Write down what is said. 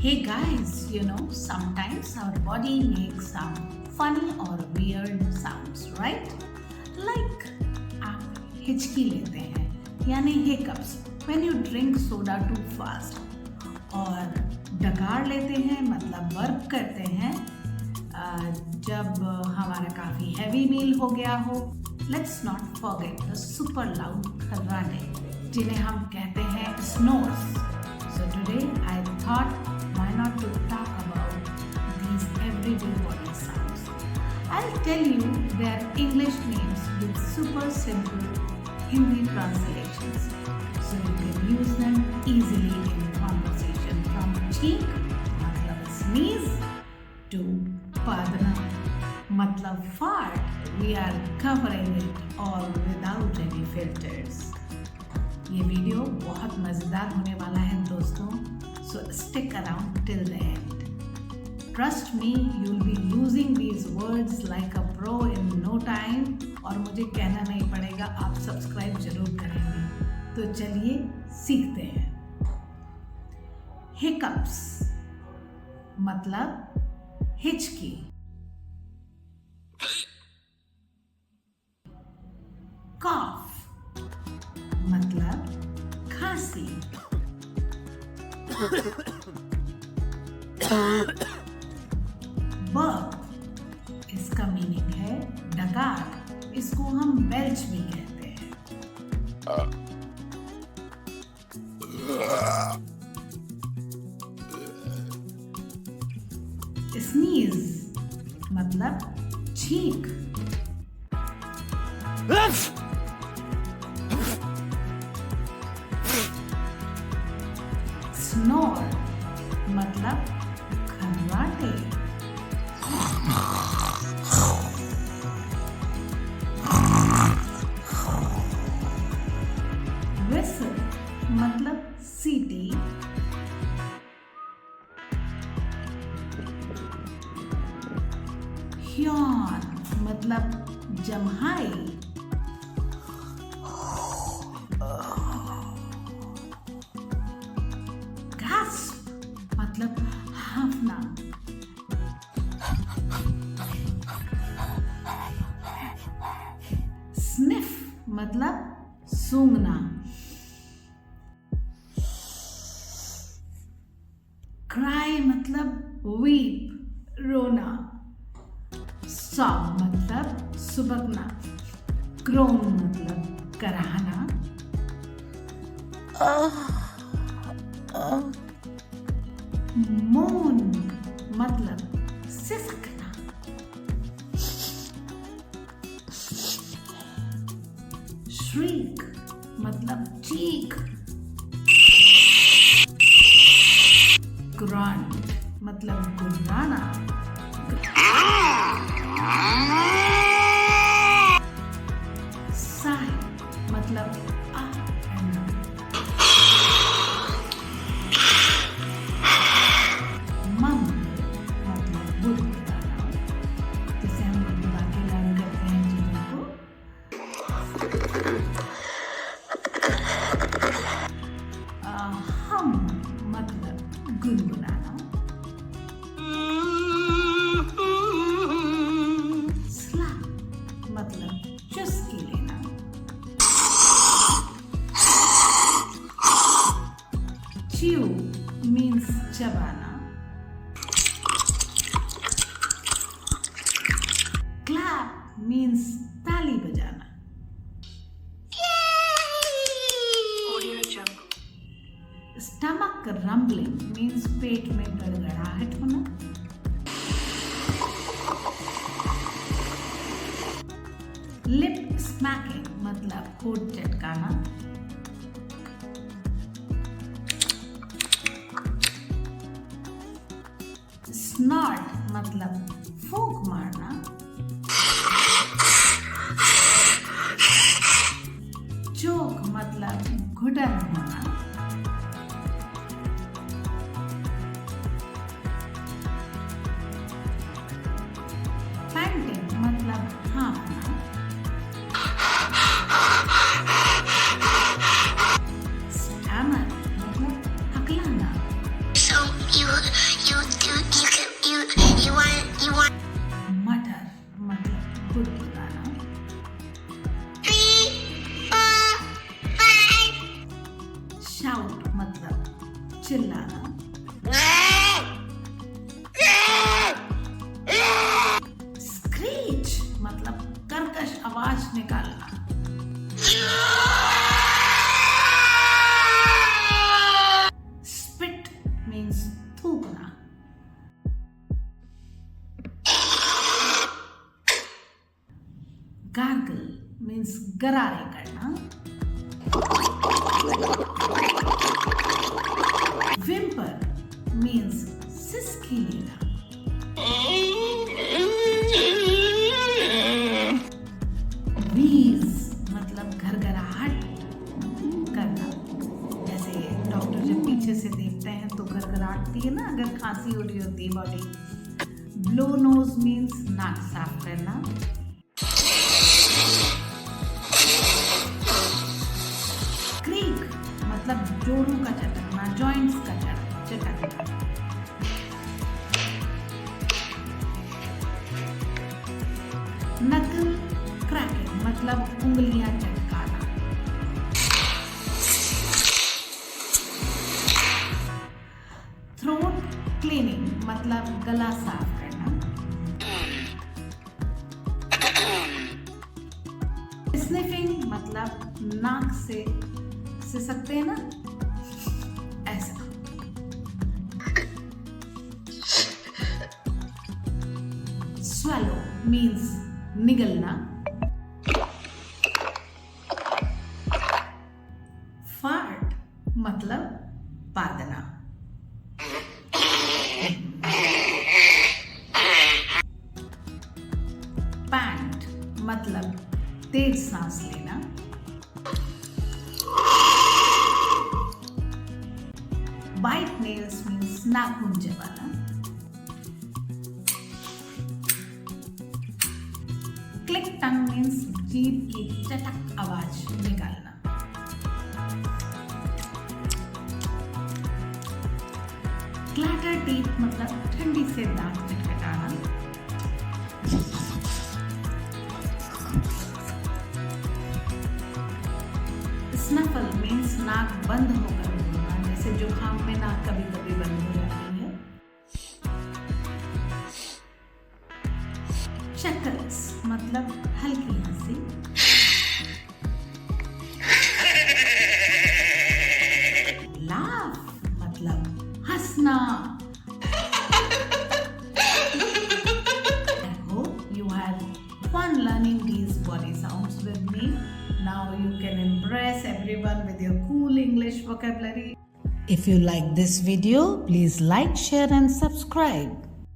Hey guys, sometimes our body makes some funny or weird sounds, right? Like आप हिचकी लेते हैं यानी hiccups when you drink soda too fast और डकार लेते हैं मतलब वर्क करते हैं जब हमारा काफ़ी हैवी मील हो गया हो. Let's not forget the super loud खर्राटे जिन्हें हम कहते हैं snores. So today I thought why not to talk about these everyday body sounds. I'll tell you their English names with super simple Hindi translations so you can use them easily in conversation from cheek matlab sneeze to padna matlab fart. We are covering it all without any filters. ये video बहुत मज़ेदार होने वाला है दोस्तों, so stick around till the end. Trust me, you'll be using these words like a pro in no time और मुझे कहना नहीं पड़ेगा, आप सब्सक्राइब जरूर करेंगे. तो चलिए सीखते हैं. हिकअप्स मतलब हिचकी. कॉफ मतलब खांसी. बर्प इसका मीनिंग है डकार. इसको हम बेल्च भी कहते हैं. स्नीज मतलब छींक. स्नोर मतलब खर्राटे. विसल मतलब सीटी. यॉन मतलब जम्हाई. मतलब हाफना. स्निफ मतलब सूंघना. क्राई मतलब वीप रोना. सॉब मतलब सुबकना. क्रोन मतलब कराहना. मोन मतलब सिसकना. श्रीक मतलब चीख. ग्रंट मतलब गुर्राना. साई मतलब हम मतलब गुनगुनाना. स्लैप मतलब चुस्की लेना. च्यू मीन्स चबाना. क्लैप मीन्स ताली बजाना. स्टमक रंबलिंग मीन्स पेट में गड़गड़ाहट होना. लिप स्मैकिंग मतलब होठ चटकाना. स्नॉट मतलब फूंक मारना. चोक मतलब घुटन होना. पैंटिंग मतलब हाँफना. स्टैमर मतलब हकलाना. So you मीन्स थूकना. गार्गल मीन्स गरारे करना. विम्पर मीन्स सिसकी लेना. व्हीज मतलब घरघराहट करना. जैसे डॉक्टर जब पीछे से देखते हैं तो घरघराहटती है ना अगर खांसी हो रही होती है बॉडी. ब्लो नोज मीन्स नाक साफ करना. क्रीक मतलब जोड़ों का चटकना, जॉइंट्स का चटकना. नकल क्रैकिंग मतलब उंगलियां चटकाना. थ्रोट क्लीनिंग मतलब गला साफ करना. स्निफिंग मतलब नाक से सकते हैं ना ऐसा. Swallow means निगलना. फार्ट मतलब पादना. पैंट मतलब तेज सांस लेना. बाइट नेल्स मीन्स नाखून चबाना. क्लिक टंग मीन्स जीभ की चटक आवाज निकालना. क्लैटर टीथ मतलब ठंडी से दांत खटखटाना. स्नफल मीन्स नाक बंद होकर बोलना. जैसे जुकाम में नाक कभी कभी बंद हो जाती है. शक्कल्स मतलब हल्की हंसी. लाफ मतलब हंसना. I hope you had fun learning these body sounds with me. Now you can impress everyone with your cool English vocabulary. If you like this video, please like, share and subscribe.